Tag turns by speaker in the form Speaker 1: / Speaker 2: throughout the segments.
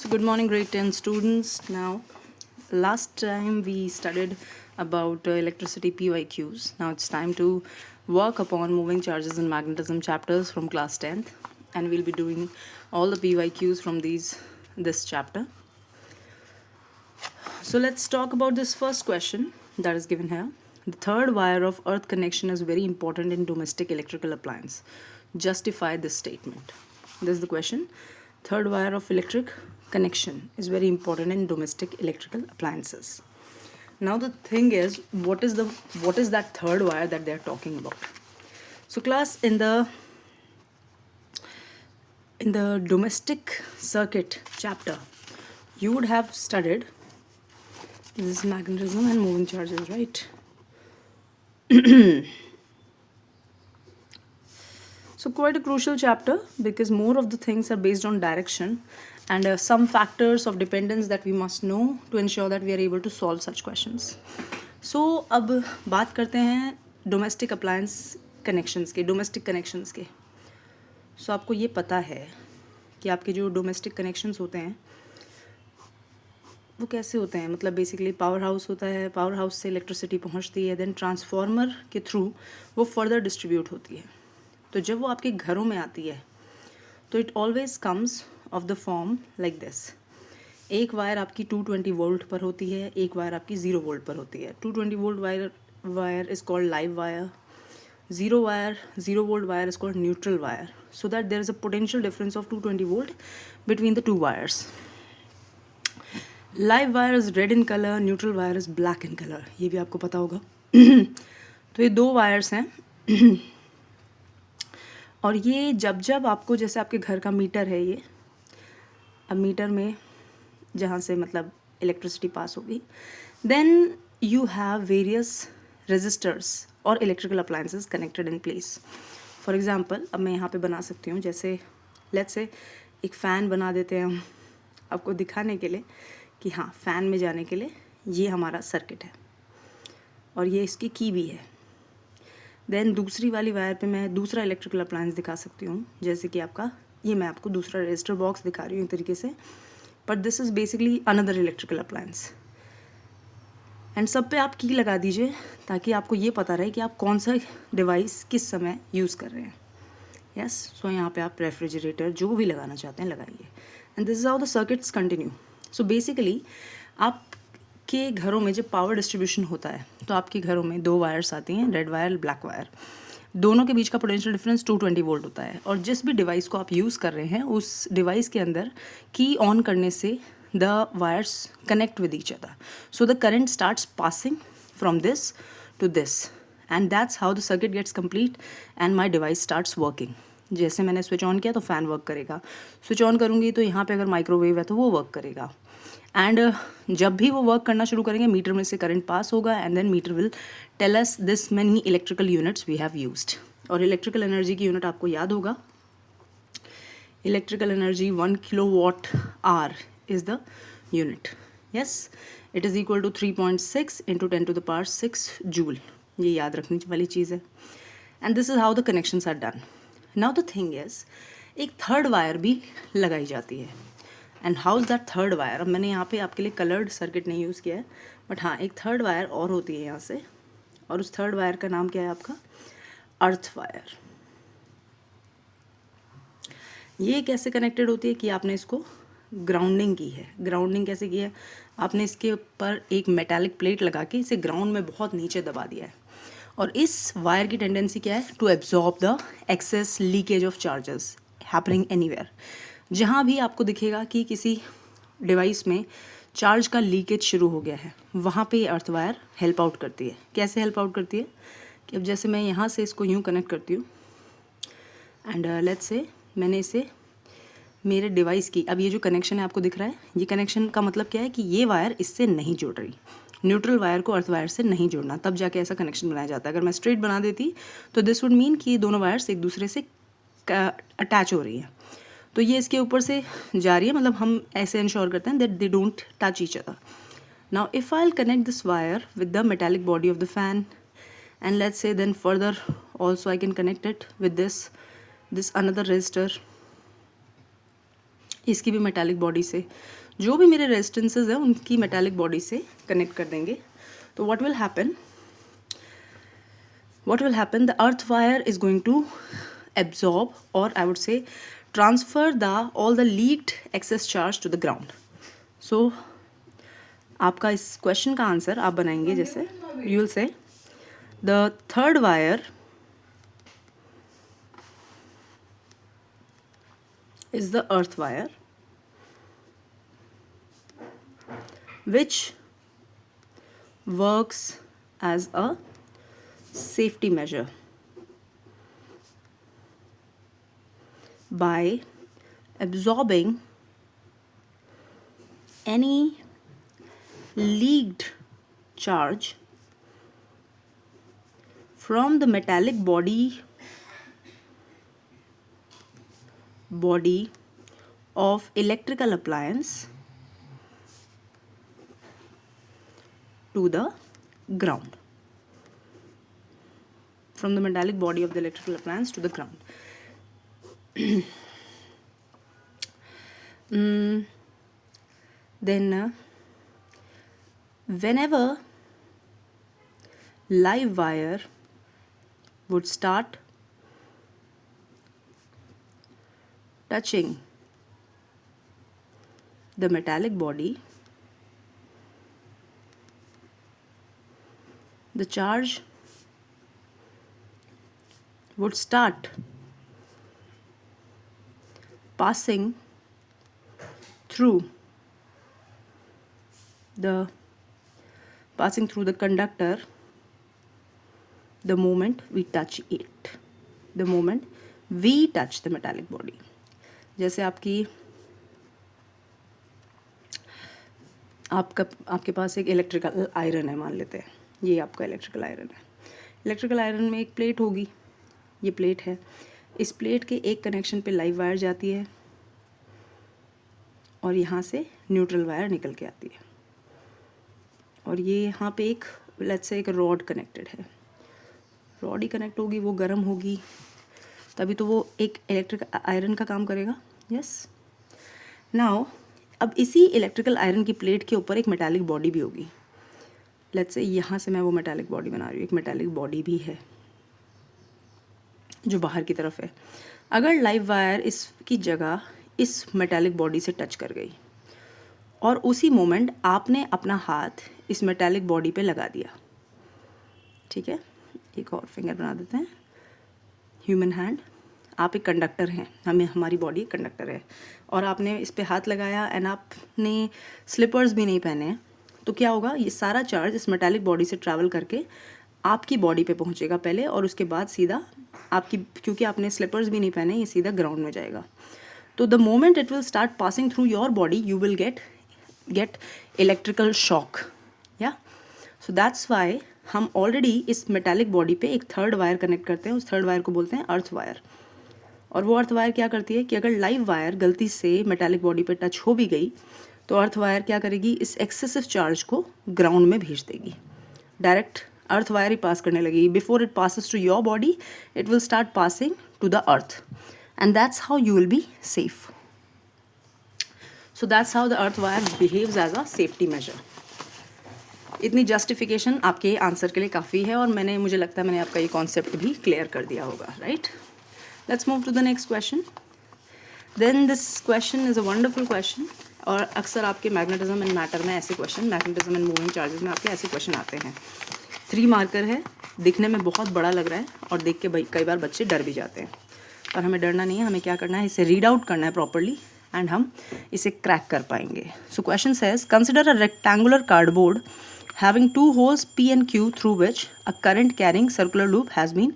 Speaker 1: So good morning, grade 10 students. Now, last time we studied about electricity PYQs. Now it's time to work upon moving charges and magnetism chapters from class 10th, and we'll be doing all the PYQs from this chapter. So let's talk about this first question that is given here. The third wire of earth connection is very important in domestic electrical appliance. Justify this statement. This is the question. Third wire of electric connection is very important in domestic electrical appliances. Now the thing is, what is that third wire that they are talking about? So class, in the domestic circuit chapter, you would have studied this magnetism and moving charges, right? So quite a crucial chapter because more of the things are based on direction and some factors of dependence that we must know to ensure that we are able to solve such questions. So अब बात करते हैं domestic appliance connections के, domestic connections के. सो आपको ये पता है कि आपके जो डोमेस्टिक कनेक्शंस होते हैं वो कैसे होते हैं. मतलब बेसिकली पावर हाउस होता है, पावर हाउस से इलेक्ट्रिसिटी पहुंचती है, देन ट्रांसफार्मर के थ्रू वो फर्दर डिस्ट्रीब्यूट होती है. तो जब वो आपके घरों में आती है तो it always comes of the form like this. एक वायर आपकी 220 वोल्ट पर होती है, एक वायर आपकी 0 वोल्ट पर होती है. 220 volt wire is called live wire. 0 volt wire is called neutral wire, so that there is a potential difference of 220 volt between the two wires. Live wire is red in colour, neutral wire is black in colour. ये भी आपको पता होगा. तो ये दो wires हैं. और ये जब आपको, जैसे आपके घर का मीटर है ये, अब मीटर में जहाँ से मतलब इलेक्ट्रिसिटी पास होगी, then you have various resistors और electrical appliances connected in place. For example अब मैं यहाँ पे बना सकती हूँ, जैसे लेट्स से एक फ़ैन बना देते हैं हम आपको दिखाने के लिए कि हाँ, फ़ैन में जाने के लिए ये हमारा सर्किट है और ये इसकी की भी है. देन दूसरी वाली वायर पे मैं दूसरा इलेक्ट्रिकल अप्लायंस दिखा सकती हूँ, जैसे कि आपका ये मैं आपको दूसरा रजिस्टर बॉक्स दिखा रही हूँ एक तरीके से, but this is basically another electrical appliance. And सब पे आप की लगा दीजिए ताकि आपको ये पता रहे कि आप कौन सा डिवाइस किस समय यूज़ कर रहे हैं. यस, सो यहाँ पे आप रेफ्रिजरेटर जो भी लगाना चाहते हैं लगाइए. And this is how the circuits continue. So basically आपके घरों में जब पावर डिस्ट्रीब्यूशन होता है तो आपके घरों में दो वायर्स आती हैं, रेड वायर, ब्लैक वायर. दोनों के बीच का पोटेंशियल डिफरेंस 220 वोल्ट होता है. और जिस भी डिवाइस को आप यूज़ कर रहे हैं उस डिवाइस के अंदर की ऑन करने से the wires connect with each other, so the current starts passing from this to this, and that's how the circuit gets complete and my device starts working. जैसे मैंने स्विच ऑन किया तो fan work करेगा, switch on करूँगी तो यहाँ पे अगर माइक्रोवेव है तो वो वर्क करेगा. एंड जब भी वो वर्क करना शुरू करेंगे मीटर में से करंट पास होगा and then meter will tell us this many electrical units we have used. और इलेक्ट्रिकल एनर्जी की यूनिट आपको याद होगा, electrical energy 1 kilowatt hour is the unit. Yes, it is equal to 3.6 into 10⁶ joule. ये याद रखने वाली चीज़ है. And this is how the connections are done. Now the thing is, एक थर्ड वायर भी लगाई जाती है. And how is that third wire? अब मैंने यहाँ पे आपके लिए कलर्ड सर्किट नहीं यूज़ किया है, बट हाँ, एक थर्ड वायर और होती है यहाँ से, और उस थर्ड वायर का नाम क्या है आपका? Earth wire. ये कैसे कनेक्टेड होती है कि आपने इसको ग्राउंडिंग की है. ग्राउंडिंग कैसे की है? आपने इसके ऊपर एक मेटालिक प्लेट लगा के इसे ग्राउंड में बहुत नीचे दबा दिया है. और इस वायर की टेंडेंसी क्या है? To absorb the excess leakage of charges happening anywhere. जहाँ भी आपको दिखेगा कि किसी डिवाइस में चार्ज का लीकेज शुरू हो गया है, वहाँ पे ये अर्थ वायर हेल्प आउट करती है. कैसे हेल्प आउट करती है? कि अब जैसे मैं यहाँ से इसको यूँ कनेक्ट करती हूँ एंड लेट्स से मैंने इसे मेरे डिवाइस की, अब ये जो कनेक्शन है आपको दिख रहा है, ये कनेक्शन का मतलब क्या है कि ये वायर इससे नहीं जुड़ रही. न्यूट्रल वायर को अर्थ वायर से नहीं जोड़ना, तब जाके ऐसा कनेक्शन बनाया जाता है. अगर मैं स्ट्रेट बना देती तो दिस वुड मीन कि ये दोनों वायर्स एक दूसरे से अटैच हो रही हैं. तो ये इसके ऊपर से जा रही है, मतलब हम ऐसे इंश्योर करते हैं that they don't touch each other. Now if I will connect this wire with the metallic body of the fan and let's say then further also I can connect it with this another resistor इसकी भी metallic body से, जो भी मेरे resistances हैं उनकी metallic body से connect कर देंगे. तो what will happen, the earth wire is going to absorb, or I would say transfer all the leaked excess charge to the ground. So आपका इस क्वेश्चन का आंसर आप बनाएंगे जैसे, you will say the third wire is the earth wire which works as a safety measure by absorbing any leaked charge from the metallic body of electrical appliance to the ground. From the metallic body of the electrical appliance to the ground. Then whenever live wire would start touching the metallic body, the charge would start passing through the conductor the moment we touch it, the moment we touch the metallic body. जैसे आपके पास एक electrical iron है, मान लेते हैं ये आपका electrical iron है. इलेक्ट्रिकल आयरन में एक प्लेट होगी, ये प्लेट है. इस प्लेट के एक कनेक्शन पे लाइव वायर जाती है और यहाँ से न्यूट्रल वायर निकल के आती है, और ये यहाँ पे एक लेट्स से एक रॉड कनेक्टेड है. रॉड ही कनेक्ट होगी, वो गर्म होगी, तभी तो वो एक इलेक्ट्रिक आयरन का काम करेगा. यस. नाउ अब इसी इलेक्ट्रिकल आयरन की प्लेट के ऊपर एक मेटालिक बॉडी भी होगी. लेट्स से यहाँ से मैं वो मेटालिक बॉडी बना रही हूँ, एक मेटालिक बॉडी भी है जो बाहर की तरफ है. अगर लाइव वायर इसकी जगह इस मेटालिक बॉडी से टच कर गई और उसी मोमेंट आपने अपना हाथ इस मेटालिक बॉडी पे लगा दिया, ठीक है, एक और फिंगर बना देते हैं, ह्यूमन हैंड. आप एक कंडक्टर हैं, हमारी बॉडी कंडक्टर है, और आपने इस पे हाथ लगाया एंड आपने स्लीपर्स भी नहीं पहने हैं, तो क्या होगा, ये सारा चार्ज इस मेटालिक बॉडी से ट्रैवल करके आपकी बॉडी पे पहुंचेगा पहले, और उसके बाद सीधा क्योंकि आपने स्लीपर्स भी नहीं पहने, ये सीधा ग्राउंड में जाएगा. तो the moment it will start passing through your body you will get electrical shock. या सो दैट्स वाई हम ऑलरेडी इस मेटालिक बॉडी पे एक थर्ड वायर कनेक्ट करते हैं. उस थर्ड वायर को बोलते हैं अर्थ वायर. और वो अर्थ वायर क्या करती है कि अगर लाइव वायर गलती से मेटालिक बॉडी पे टच हो भी गई तो अर्थ वायर क्या करेगी, इस एक्सेसिव चार्ज को ग्राउंड में भेज देगी. डायरेक्ट अर्थ वायर ही पास करने लगेगी. Before it passes to your body it will start passing to the earth, and that's how you will be safe. So that's how the earth wire behaves as a safety measure. इतनी justification आपके answer के लिए काफ़ी है, और मुझे लगता है मैंने आपका ये कॉन्सेप्ट भी क्लियर कर दिया होगा. Right, let's move to the next question. Then this question is a wonderful question, और अक्सर आपके मैग्नेटिज्म एंड मैटर में ऐसे question, magnetism and moving charges में आपके ऐसे क्वेश्चन आते हैं. 3 मार्कर है, दिखने में बहुत बड़ा लग रहा है और देख के कई बार बच्चे डर भी जाते हैं, पर हमें डरना नहीं है. हमें क्या करना है, इसे रीड आउट करना है प्रॉपरली, एंड हम इसे क्रैक कर पाएंगे. So question says, consider a rectangular cardboard having 2 holes P and Q through which a current carrying circular loop has been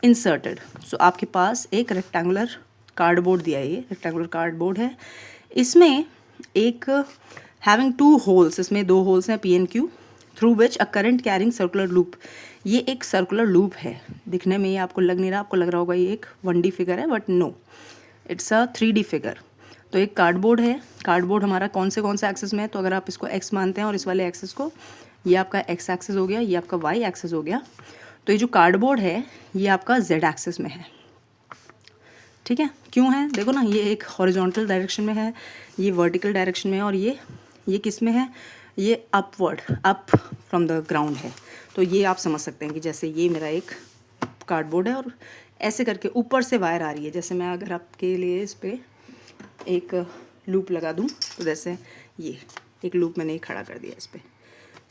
Speaker 1: inserted. So आपके पास एक रेक्टेंगुलर कार्डबोर्ड दिया है, ये रेक्टेंगुलर कार्डबोर्ड है. इसमें एक having 2 holes, इसमें 2 holes हैं P and Q, through which a current carrying circular loop. ये एक सर्कुलर लूप है. दिखने में ये आपको लग नहीं रहा, आपको लग रहा होगा ये एक 1D फिगर है, but no, it's a 3D figure. तो एक कार्डबोर्ड है. कार्डबोर्ड हमारा कौन से एक्सेस में है, तो अगर आप इसको x मानते हैं और इस वाले एक्सेस को, ये आपका x एक्सेस हो गया, ये आपका y एक्सेस हो गया. तो ये जो कार्डबोर्ड है ये आपका z एक्सेस में है. ठीक है, क्यों है देखो ना, ये एक हॉरिजॉन्टल डायरेक्शन में है, ये वर्टिकल डायरेक्शन में है, और ये किस में है, ये upward, up from the ground है। तो ये आप समझ सकते हैं कि जैसे ये मेरा एक कार्डबोर्ड है और ऐसे करके ऊपर से वायर आ रही है। जैसे मैं अगर आपके लिए इस पर एक लूप लगा दूँ तो जैसे ये एक लूप मैंने खड़ा कर दिया इस पर।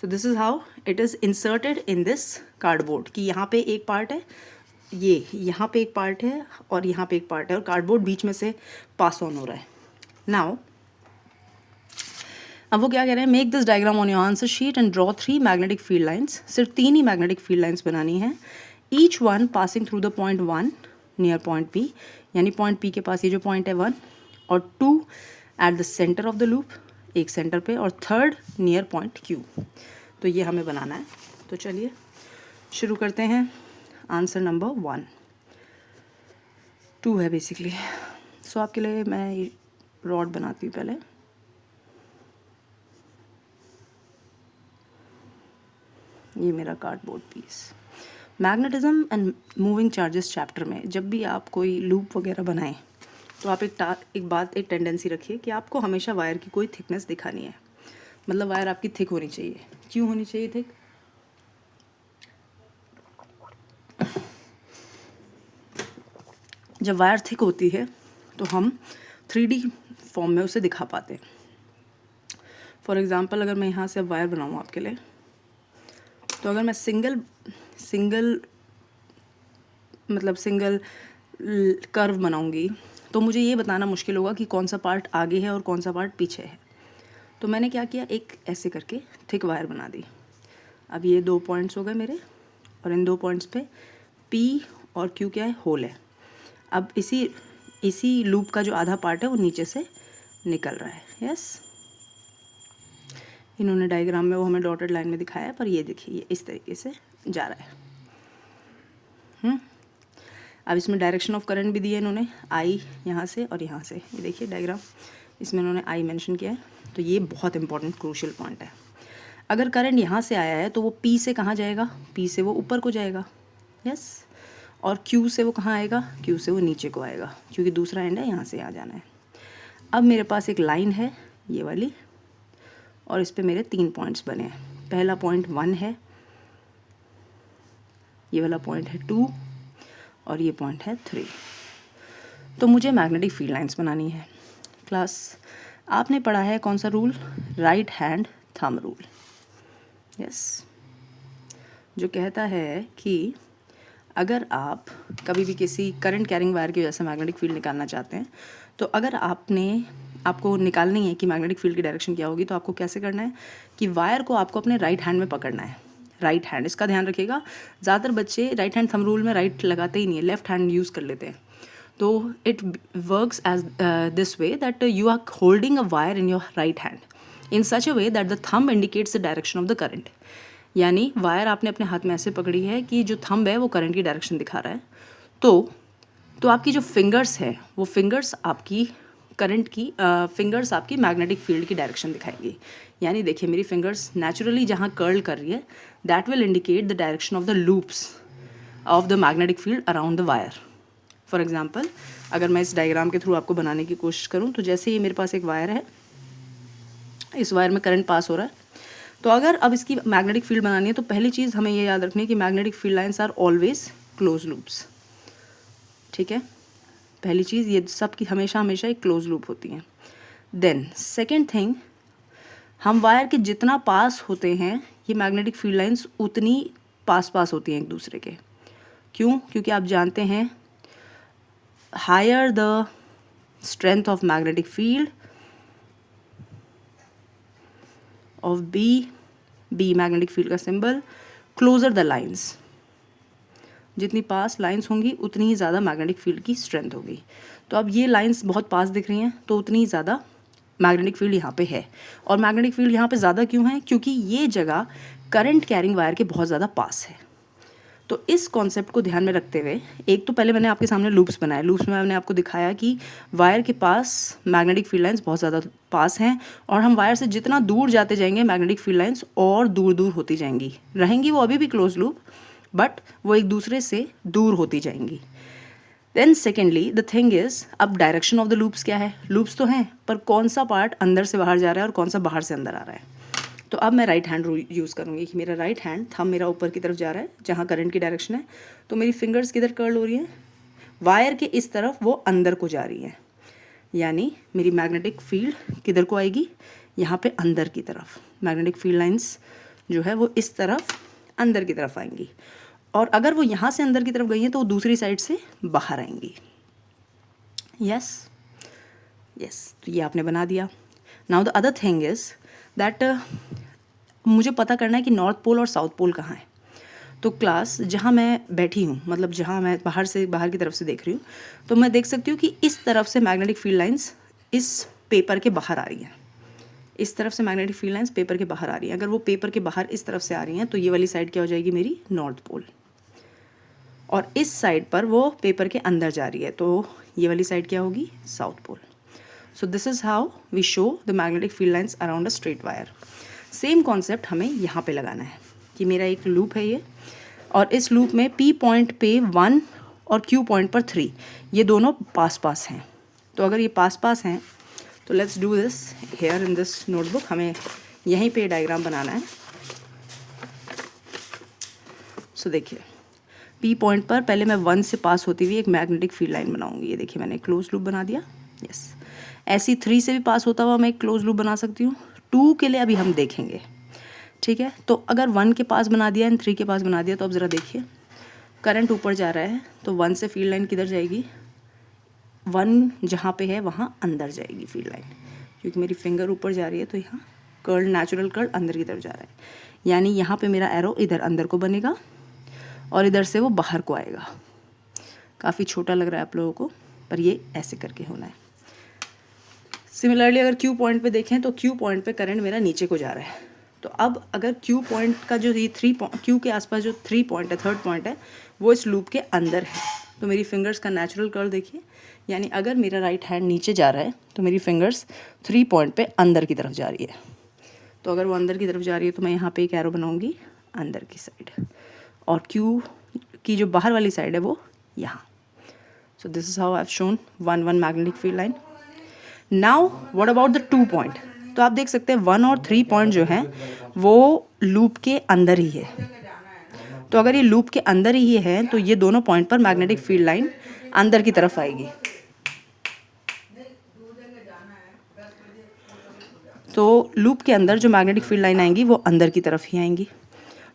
Speaker 1: सो this is how it is inserted in this cardboard कि यहाँ पे एक पार्ट है, ये यहाँ पे एक पार्ट है और यहाँ पे एक पार्ट है, और कार्डबोर्ड बीच में से पास ऑन हो रहा है। नाउ अब वो क्या कह रहे हैं, make this diagram on your answer sheet and draw 3 magnetic field lines. सिर्फ 3 ही मैग्नेटिक फील्ड लाइंस बनानी है, each one passing through the point 1 near point P, यानी पॉइंट P के पास ये जो पॉइंट है 1, और 2 at the centre of the loop, एक सेंटर पे, और 3rd नियर पॉइंट Q। तो ये हमें बनाना है। तो चलिए शुरू करते हैं। आंसर नंबर 1, 2 है बेसिकली। सो आपके लिए मैं रॉड बनाती हूँ पहले। ये मेरा cardboard piece. Magnetism and moving charges chapter में जब भी आप कोई लूप वगैरह बनाएं तो आप एक टेंडेंसी रखिए कि आपको हमेशा वायर की कोई थिकनेस दिखानी है। मतलब वायर आपकी थिक होनी चाहिए। क्यों होनी चाहिए थिक? जब वायर थिक होती है तो हम 3D फॉर्म में उसे दिखा पाते हैं। फॉर एग्ज़ाम्पल अगर मैं यहाँ से अब वायर बनाऊँ आपके लिए, तो अगर मैं सिंगल कर्व बनाऊंगी तो मुझे ये बताना मुश्किल होगा कि कौन सा पार्ट आगे है और कौन सा पार्ट पीछे है। तो मैंने क्या किया, एक ऐसे करके थिक वायर बना दी। अब ये 2 पॉइंट्स हो गए मेरे, और इन 2 पॉइंट्स पे P और Q क्या है, होल है। अब इसी लूप का जो आधा पार्ट है वो नीचे से निकल रहा है। यस, इन्होंने डायग्राम में वो हमें डॉटेड लाइन में दिखाया है, पर ये देखिए ये इस तरीके से जा रहा है। अब इसमें डायरेक्शन ऑफ करंट भी दिया इन्होंने, आई यहाँ से और यहाँ से। ये देखिए डायग्राम, इसमें इन्होंने आई मेंशन किया है। तो ये बहुत इंपॉर्टेंट क्रूशियल पॉइंट है। अगर करंट यहाँ से आया है तो वो P से कहाँ जाएगा, P से वो ऊपर को जाएगा। यस, और Q से वो कहाँ आएगा, Q से वो नीचे को आएगा, क्योंकि दूसरा एंड है, यहाँ से आ जाना है। अब मेरे पास एक लाइन है ये वाली, और इस पे मेरे 3 पॉइंट्स बने हैं। पहला पॉइंट 1 है, ये वाला पॉइंट है 2, और ये पॉइंट है 3। तो मुझे मैग्नेटिक फील्ड लाइंस बनानी है। क्लास आपने पढ़ा है कौन सा rule, right hand thumb rule. Yes, जो कहता है कि अगर आप कभी भी किसी करंट कैरिंग वायर की वजह से मैग्नेटिक फील्ड निकालना चाहते हैं, तो अगर आपको निकालनी है कि मैग्नेटिक फील्ड की डायरेक्शन क्या होगी, तो आपको कैसे करना है कि वायर को आपको अपने राइट हैंड में पकड़ना है। राइट हैंड, इसका ध्यान रखिएगा। ज़्यादातर बच्चे राइट हैंड थंब रूल में राइट लगाते ही नहीं है, लेफ्ट हैंड यूज़ कर लेते हैं। तो it works as this way that you are holding a wire in your right hand in such a way that the thumb indicates the direction of the current. यानी wire आपने अपने हाथ में ऐसे पकड़ी है कि जो थंब है वो करंट की डायरेक्शन दिखा रहा है। तो आपकी जो फिंगर्स है वो फिंगर्स आपकी करंट की फिंगर्स आपकी मैग्नेटिक फील्ड की डायरेक्शन दिखाएंगी। यानी देखिए मेरी फिंगर्स नेचुरली जहाँ कर्ल कर रही है, that will indicate the direction of the loops of the magnetic field around the wire. For example अगर मैं इस डायग्राम के थ्रू आपको बनाने की कोशिश करूँ, तो जैसे ही मेरे पास एक वायर है, इस वायर में करंट पास हो रहा है, तो अगर अब इसकी मैग्नेटिक फील्ड बनानी है तो पहली चीज़ हमें ये याद रखनी है कि magnetic field lines are always close loops. ठीक है, पहली चीज़ ये सब की हमेशा एक क्लोज लूप होती हैं। देन सेकेंड थिंग, हम वायर के जितना पास होते हैं ये मैग्नेटिक फील्ड लाइंस उतनी पास होती हैं एक दूसरे के। क्यों? क्योंकि आप जानते हैं higher the strength of magnetic field of B magnetic field का सिंबल, क्लोजर द लाइंस, जितनी पास लाइंस होंगी उतनी ही ज़्यादा मैग्नेटिक फील्ड की स्ट्रेंथ होगी। तो अब ये लाइंस बहुत पास दिख रही हैं तो उतनी ही ज़्यादा मैग्नेटिक फील्ड यहाँ पे है। और मैग्नेटिक फील्ड यहाँ पे ज़्यादा क्यों है? क्योंकि ये जगह करंट कैरिंग वायर के बहुत ज़्यादा पास है। तो इस कॉन्सेप्ट को ध्यान में रखते हुए, एक तो पहले मैंने आपके सामने लूप्स बनाए। लूप्स में मैंने आपको दिखाया कि वायर के पास मैग्नेटिक फील्ड लाइंस बहुत ज़्यादा पास हैं, और हम वायर से जितना दूर जाते जाएंगे मैग्नेटिक फील्ड लाइंस और दूर होती रहेंगी वो अभी भी क्लोज लूप, बट वो एक दूसरे से दूर होती जाएंगी। Then secondly the thing is, अब डायरेक्शन ऑफ द लूप्स क्या है, लूप्स तो हैं पर कौन सा पार्ट अंदर से बाहर जा रहा है और कौन सा बाहर से अंदर आ रहा है। तो अब मैं राइट हैंड रूल यूज़ करूँगी कि मेरा राइट हैंड थंब मेरा ऊपर की तरफ जा रहा है जहाँ करंट की डायरेक्शन है, तो मेरी फिंगर्स किधर कर्ल हो रही हैं, वायर के इस तरफ वो अंदर को जा रही है, यानी मेरी मैग्नेटिक फील्ड किधर को आएगी, यहाँ पे अंदर की तरफ। मैग्नेटिक फील्ड लाइंस जो है वो इस तरफ अंदर की तरफ आएंगी, और अगर वो यहाँ से अंदर की तरफ गई हैं तो वो दूसरी साइड से बाहर आएंगी। यस यस, तो ये आपने बना दिया। Now the other thing is that मुझे पता करना है कि नॉर्थ पोल और साउथ पोल कहाँ है। तो क्लास जहाँ मैं बैठी हूँ, मतलब जहाँ मैं बाहर की तरफ से देख रही हूँ, तो मैं देख सकती हूँ कि इस तरफ से मैग्नेटिक फील्ड लाइंस इस पेपर के बाहर आ रही हैं। इस तरफ से मैग्नेटिक फील्ड लाइंस पेपर के बाहर आ रही हैं। अगर वो पेपर के बाहर इस तरफ से आ रही हैं तो ये वाली साइड क्या हो जाएगी, मेरी नॉर्थ पोल, और इस साइड पर वो पेपर के अंदर जा रही है तो ये वाली साइड क्या होगी, south pole. So this is how we show the magnetic field lines around a straight wire. Same concept हमें यहाँ पे लगाना है कि मेरा एक लूप है ये, और इस लूप में P पॉइंट पे 1 और Q पॉइंट पर 3, ये दोनों पास पास हैं। तो अगर ये पास पास हैं तो let's do this here in this notebook. हमें यहीं पे डायग्राम बनाना है। सो देखिए, P पॉइंट पर पहले मैं 1 से पास होती हुई एक मैग्नेटिक फील्ड लाइन बनाऊंगी। ये देखिए मैंने क्लोज लूप बना दिया। यस, ऐसी 3 से भी पास होता हुआ मैं एक क्लोज लूप बना सकती हूँ। 2 के लिए अभी हम देखेंगे, ठीक है। तो अगर 1 के पास बना दिया एंड 3 के पास बना दिया, तो अब ज़रा देखिए करंट ऊपर जा रहा है, तो 1 से फील्ड लाइन किधर जाएगी, 1 जहाँ पे है वहाँ अंदर जाएगी फील्ड लाइन, क्योंकि मेरी फिंगर ऊपर जा रही है तो यहाँ कर्ल, नेचुरल कर्ल अंदर की तरफ जा रहा है, यानी यहाँ पे मेरा एरो इधर अंदर को बनेगा और इधर से वो बाहर को आएगा। काफ़ी छोटा लग रहा है आप लोगों को, पर ये ऐसे करके होना है। सिमिलरली अगर Q पॉइंट पे देखें तो Q पॉइंट पे करंट मेरा नीचे को जा रहा है। तो अब अगर Q पॉइंट का जो ये Q के आसपास जो 3 पॉइंट है, थर्ड पॉइंट है, वो इस लूप के अंदर है, तो मेरी फिंगर्स का नेचुरल कर्ल देखिए, यानी अगर मेरा राइट हैंड नीचे जा रहा है तो मेरी फिंगर्स 3 पॉइंट पे अंदर की तरफ जा रही है। तो अगर वो अंदर की तरफ जा रही है तो मैं यहाँ पे एक एरो बनाऊँगी अंदर की साइड, और Q की जो बाहर वाली साइड है वो यहाँ। सो this is how I have shown 1 magnetic field line. Now what about the 2 point. तो आप देख सकते हैं 1 और 3 पॉइंट जो हैं वो लूप के अंदर ही है। तो अगर ये लूप के अंदर ही है तो ये दोनों पॉइंट पर मैग्नेटिक फील्ड लाइन अंदर की तरफ आएगी। तो लूप के अंदर जो मैग्नेटिक फील्ड लाइन आएंगी वो अंदर की तरफ ही आएंगी।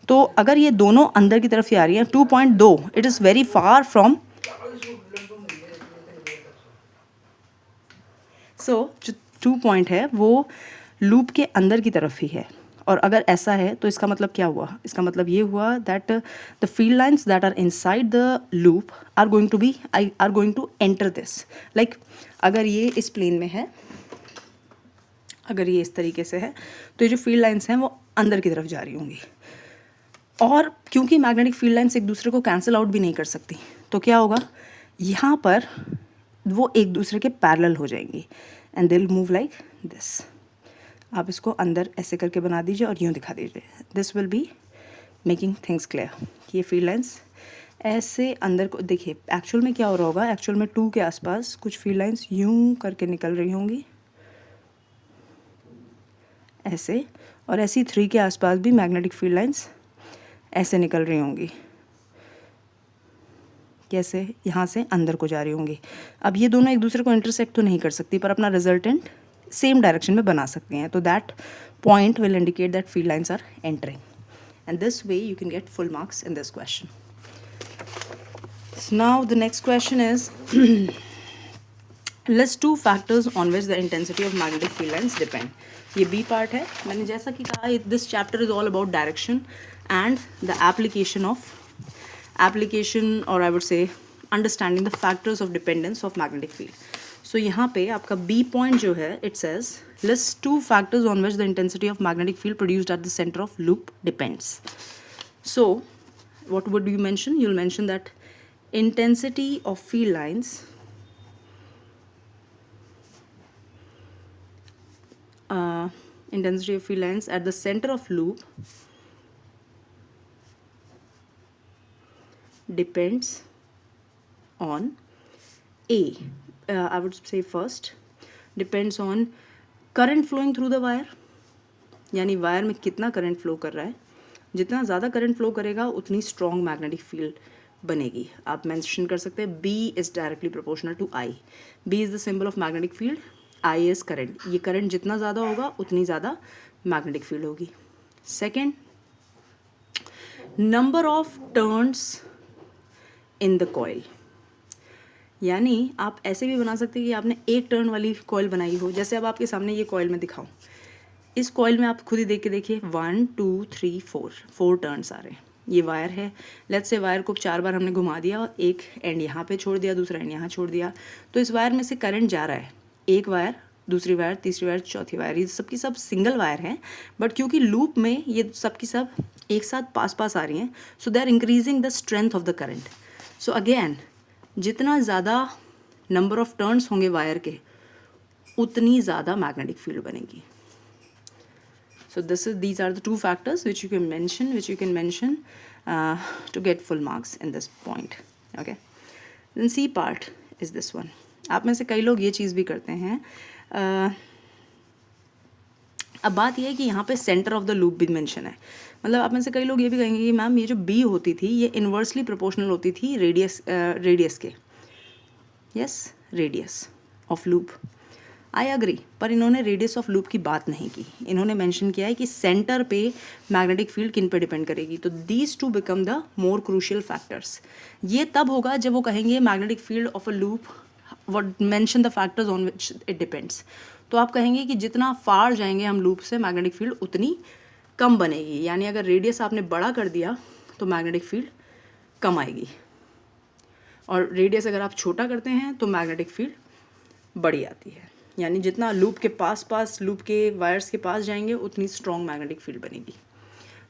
Speaker 1: तो अगर ये दोनों अंदर की तरफ ही आ रही हैं, 2.2 it is very far from, so जो 2 पॉइंट है वो लूप के अंदर की तरफ ही है। और अगर ऐसा है तो इसका मतलब क्या हुआ, इसका मतलब ये हुआ that the field lines that are inside the loop are going to enter this. Like अगर ये इस प्लेन में है, अगर ये इस तरीके से है, तो ये जो फील्ड लाइंस हैं वो अंदर की तरफ जा रही होंगी। और क्योंकि मैग्नेटिक फील्ड लाइंस एक दूसरे को कैंसिल आउट भी नहीं कर सकती, तो क्या होगा, यहाँ पर वो एक दूसरे के पैरेलल हो जाएंगी and they will move like this. आप इसको अंदर ऐसे करके बना दीजिए और यूँ दिखा दीजिए। This will be making things clear कि ये फील्ड लाइंस ऐसे अंदर को देखिए। एक्चुअल में क्या हो रहा होगा, एक्चुअल में 2 के आसपास कुछ फील्ड लाइंस यूँ करके निकल रही होंगी ऐसे, और ऐसी 3 के आसपास भी मैग्नेटिक फील्ड लाइंस ऐसे निकल रही होंगी, कैसे, यहाँ से अंदर को जा रही होंगी। अब ये दोनों एक दूसरे को इंटरसेक्ट तो नहीं कर सकती, पर अपना रिजल्टेंट सेम डायरेक्शन में बना सकते हैं। तो that point will indicate that field lines are entering, and this way you can get full marks in this question. Now the next question is list 2 factors on which the intensity of magnetic field lines depend. ये B part है. मैंने जैसा कि कहा, this chapter is all about direction and the application or I would say understanding the factors of dependence of magnetic field. So यहाँ पे आपका B point जो है, it says list 2 factors on which the intensity of magnetic field produced at the center of loop depends. So what would you mention? You'll mention that intensity of field lines at the center of loop depends on I would say first depends on current flowing through the wire, यानी wire में कितना current flow कर रहा है. जितना ज़्यादा current flow करेगा उतनी स्ट्रॉन्ग मैग्नेटिक फील्ड बनेगी. आप मेंशन कर सकते हैं B is directly proportional to I. B is the symbol of magnetic field, I is current. ये करंट जितना ज़्यादा होगा उतनी ज़्यादा मैग्नेटिक फील्ड होगी. Second, number of turns in the coil, यानी आप ऐसे भी बना सकते हैं कि आपने एक टर्न वाली कॉइल बनाई हो. जैसे अब आपके सामने ये कॉइल में दिखाऊं, इस कॉइल में आप खुद ही देख के देखिए 1 2 3 4 टर्न्स आ रहे हैं. ये वायर है, लेट्स से वायर को 4 बार हमने घुमा दिया, एक एंड यहाँ पे छोड़ दिया, दूसरा एंड यहाँ छोड़ दिया, तो इस वायर में से करंट जा रहा है. एक वायर, दूसरी वायर, तीसरी वायर, चौथी वायर, ये सबकी सब सिंगल वायर हैं, बट क्योंकि लूप में ये सबकी सब एक साथ पास पास आ रही हैं, so they are increasing the strength of the current. So again, जितना ज़्यादा नंबर ऑफ टर्न्स होंगे वायर के उतनी ज़्यादा मैग्नेटिक फील्ड बनेगी. So these are the two factors which you can mention to get full marks in this point. Okay. Then C part is this one. आप में से कई लोग ये चीज़ भी करते हैं. अब बात ये है कि यहाँ पे सेंटर ऑफ द लूप भी मेंशन है. मतलब आप में से कई लोग ये भी कहेंगे कि मैम ये जो B होती थी ये इन्वर्सली प्रोपोर्शनल होती थी रेडियस के. Yes, radius of loop. I agree, पर इन्होंने रेडियस ऑफ लूप की बात नहीं की. इन्होंने मेंशन किया है कि सेंटर पे मैग्नेटिक फील्ड किन पे डिपेंड करेगी. तो these two become the more crucial factors. ये तब होगा जब वो कहेंगे magnetic field of a loop, what mention the factors on which it depends. तो आप कहेंगे कि जितना फार जाएंगे हम लूप से मैग्नेटिक फील्ड उतनी कम बनेगी. यानी अगर रेडियस आपने बड़ा कर दिया तो मैग्नेटिक फील्ड कम आएगी, और रेडियस अगर आप छोटा करते हैं तो मैग्नेटिक फील्ड बड़ी आती है. यानी जितना लूप के पास लूप के वायर्स के पास जाएंगे उतनी स्ट्रॉन्ग मैग्नेटिक फील्ड बनेगी.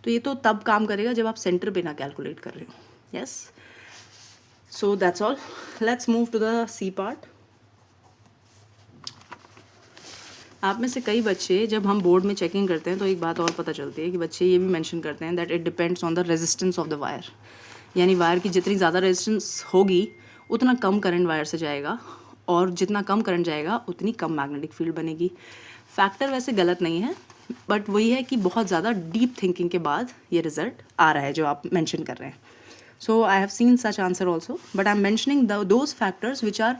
Speaker 1: तो ये तो तब काम करेगा जब आप सेंटर पे ना कैलकुलेट कर रहे हो. Yes, so that's all. Let's move to the C part. आप में से कई बच्चे जब हम बोर्ड में चेकिंग करते हैं तो एक बात और पता चलती है कि बच्चे ये भी मेंशन करते हैं that it depends on the resistance of the wire. यानी वायर की जितनी ज़्यादा रेजिस्टेंस होगी उतना कम करंट वायर से जाएगा, और जितना कम करंट जाएगा उतनी कम मैग्नेटिक फील्ड बनेगी. फैक्टर वैसे गलत नहीं है, बट वही है कि बहुत ज़्यादा डीप थिंकिंग के बाद ये रिजल्ट आ रहा है जो आप मेंशन कर रहे हैं. So I have seen such answer also, but I am mentioning those factors which are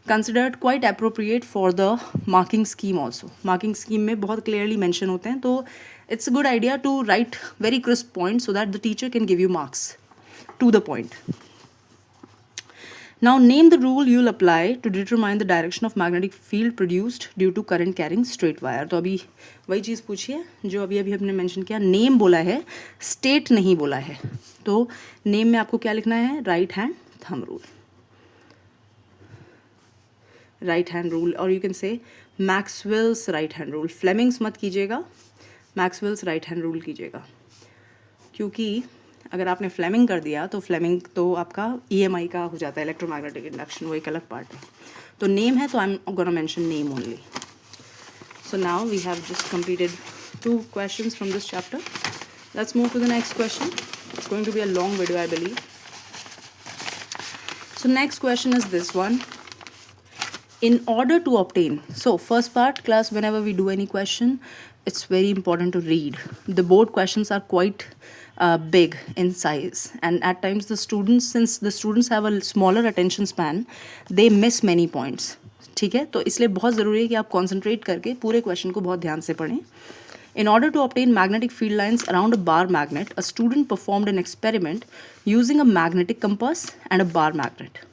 Speaker 1: considered quite appropriate for the marking scheme also. Marking scheme में बहुत क्लियरली मैंशन होते हैं, तो it's a good idea to write very crisp point so that the teacher can give you marks to the point. Now name the rule you will apply to determine the direction of magnetic field produced due to current carrying straight wire. तो अभी वही चीज़ पूछी है जो अभी हमने mention किया. Name बोला है, स्टेट नहीं बोला है. तो नेम में आपको क्या लिखना है? Right hand thumb rule. Right hand rule, और you can say Maxwell's right hand rule. Fleming's मत कीजिएगा, मैक्सवेल्स राइट हैंड रूल कीजिएगा, क्योंकि अगर आपने फ्लेमिंग कर दिया तो फ्लेमिंग तो आपका EMI का हो जाता है, इलेक्ट्रोमैग्नेटिक इंडक्शन, वो एक अलग पार्ट है. तो नेम है तो I am gonna mention name only. So now we have just completed 2 questions from this chapter. Let's move to the next question. It's going to be a long video I believe. So next question is this one. In order to obtain, so first part class, whenever we do any question, it's very important to read. The board questions are quite big in size, and at times since the students have a smaller attention span, they miss many points. ठीक है, तो इसलिए बहुत ज़रूरी है कि आप concentrate करके पूरे question को बहुत ध्यान से पढ़ें. In order to obtain magnetic field lines around a bar magnet, a student performed an experiment using a magnetic compass and a bar magnet.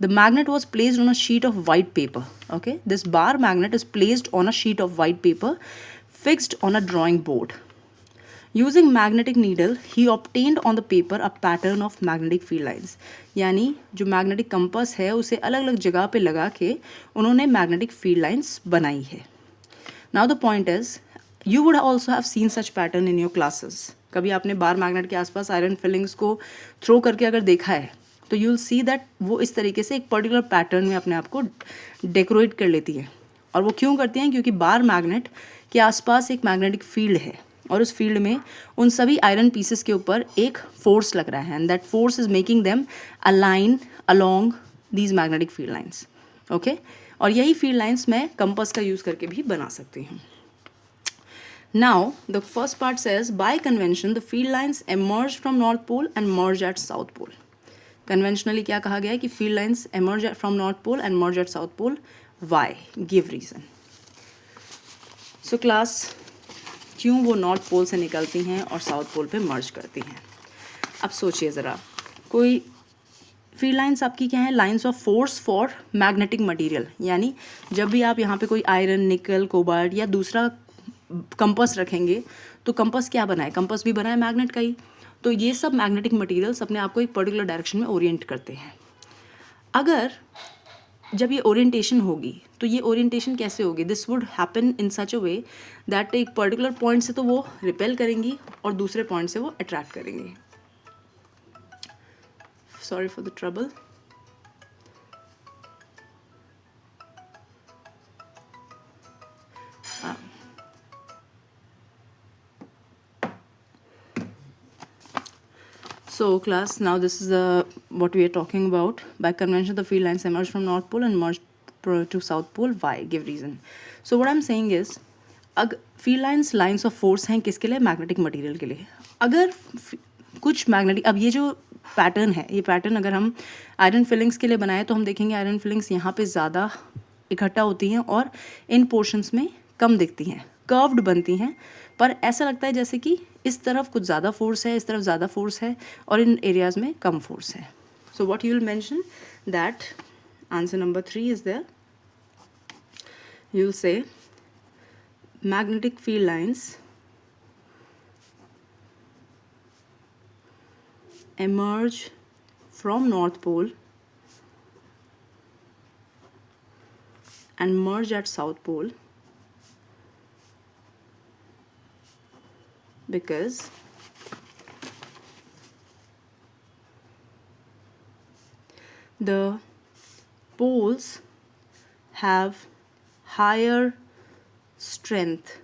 Speaker 1: The magnet was placed on a sheet of white paper. Okay, this bar magnet is placed on a sheet of white paper fixed on a drawing board. Using magnetic needle, he obtained on the paper a pattern of magnetic field lines. यानी जो magnetic compass है उसे अलग अलग जगह पे लगा के उन्होंने magnetic field lines बनाई है. Now the point is, you would also have seen such pattern in your classes. कभी आपने bar magnet के आसपास iron fillings को throw करके अगर देखा है तो यू विल सी दैट वो इस तरीके से एक पर्टिकुलर पैटर्न में अपने आप को डेकोरेट कर लेती है. और वो क्यों करती हैं? क्योंकि बार मैग्नेट के आसपास एक मैग्नेटिक फील्ड है, और उस फील्ड में उन सभी आयरन पीसेस के ऊपर एक फोर्स लग रहा है, and that force is making them align along these magnetic field lines. Okay और यही फील्ड लाइंस मैं कंपास का यूज़ करके भी बना सकती हूँ. Now, the first part says, by convention, the field lines emerge from North Pole and merge at South Pole. Conventionally क्या कहा गया है कि field lines emerge from North Pole and merge at South Pole. Why? Give reason. So class, क्यों वो north pole से निकलती हैं और साउथ पोल पे मर्ज करती हैं? अब सोचिए ज़रा, कोई फील्ड लाइंस आपकी क्या है? Lines of force for magnetic material. यानी जब भी आप यहाँ पे कोई आयरन, निकल, कोबाल्ट या दूसरा कंपास रखेंगे तो कंपास क्या बना है? कंपास भी बना है मैग्नेट का ही. तो ये सब मैग्नेटिक मटेरियल्स अपने आप को एक पर्टिकुलर डायरेक्शन में ओरिएंट करते हैं. अगर जब ये ओरिएंटेशन होगी तो ये ओरिएंटेशन कैसे होगी? This would happen in such a way that एक पर्टिकुलर पॉइंट से तो वो रिपेल करेंगी और दूसरे पॉइंट से वो अट्रैक्ट करेंगी. Sorry for the trouble. So class, now this is what we are talking about. By convention, the field lines emerge from North Pole and merge to South Pole. Why? Give reason. So what I'm saying is, field lines of force हैं किसके लिए? Magnetic material के लिए. अगर कुछ magnetic, अब ये जो पैटर्न है, ये पैटर्न अगर हम आयरन फिलिंग्स के लिए बनाए तो हम देखेंगे आयरन फिलिंग्स यहाँ पे ज़्यादा इकट्ठा होती हैं और इन पोर्शंस में कम दिखती हैं, कर्व्ड बनती हैं, पर ऐसा लगता है जैसे कि इस तरफ कुछ ज़्यादा फोर्स है, इस तरफ ज़्यादा फोर्स है और इन एरियाज़ में कम फोर्स है. So what you will mention that answer number 3 is there. You will say magnetic field lines emerge from North Pole and merge at South Pole because the poles have higher strength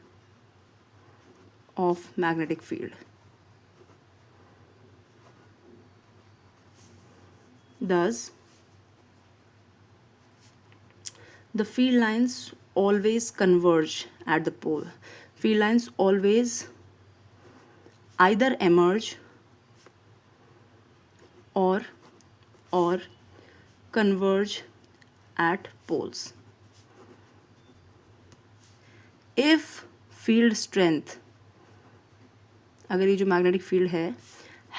Speaker 1: of magnetic field. Thus, the field lines always converge at the pole. Field lines always either emerge or converge at poles. If field strength, अगर ये जो magnetic field है,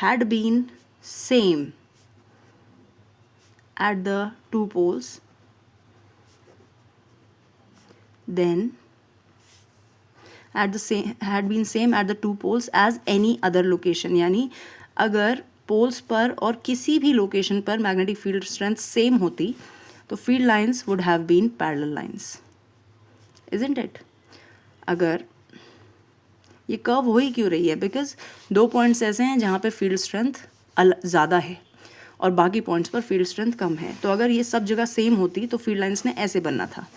Speaker 1: had been same at the two poles, then had been same at the two poles as any other location. यानी अगर poles पर और किसी भी लोकेशन पर मैग्नेटिक फील्ड स्ट्रेंथ सेम होती तो field lines would have been parallel lines. Isn't it? अगर ये कर्व हो ही क्यों रही है? बिकॉज दो पॉइंट्स ऐसे हैं जहाँ पे फील्ड स्ट्रेंथ ज़्यादा है और बाकी पॉइंट्स पर फील्ड स्ट्रेंथ कम है. तो अगर ये सब जगह सेम होती तो फील्ड लाइंस ने ऐसे बनना था.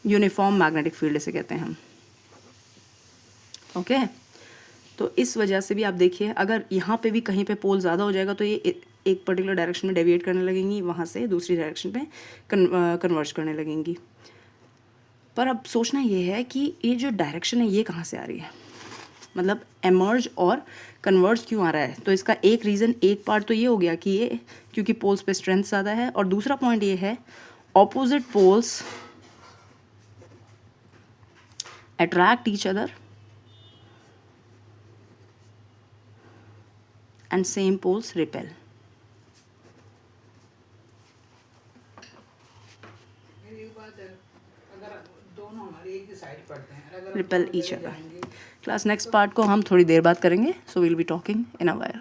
Speaker 1: यूनिफॉर्म मैग्नेटिक फील्ड इसे कहते हैं हम. ओके तो इस वजह से भी आप देखिए, अगर यहाँ पे भी कहीं पे पोल ज़्यादा हो जाएगा तो ये एक पर्टिकुलर डायरेक्शन में डेविएट करने लगेंगी, वहाँ से दूसरी डायरेक्शन पे कन्वर्ज करने लगेंगी. पर अब सोचना ये है कि ये जो डायरेक्शन है ये कहाँ से आ रही है, मतलब एमर्ज और कन्वर्ज क्यों आ रहा है? तो इसका एक रीज़न, एक पार्ट तो ये हो गया कि ये क्योंकि पोल्स पे स्ट्रेंथ ज़्यादा है, और दूसरा पॉइंट ये है opposite poles attract each other and same poles repel. Repel each other. Class next part को हम थोड़ी देर बाद करेंगे. So we'll be talking in a while.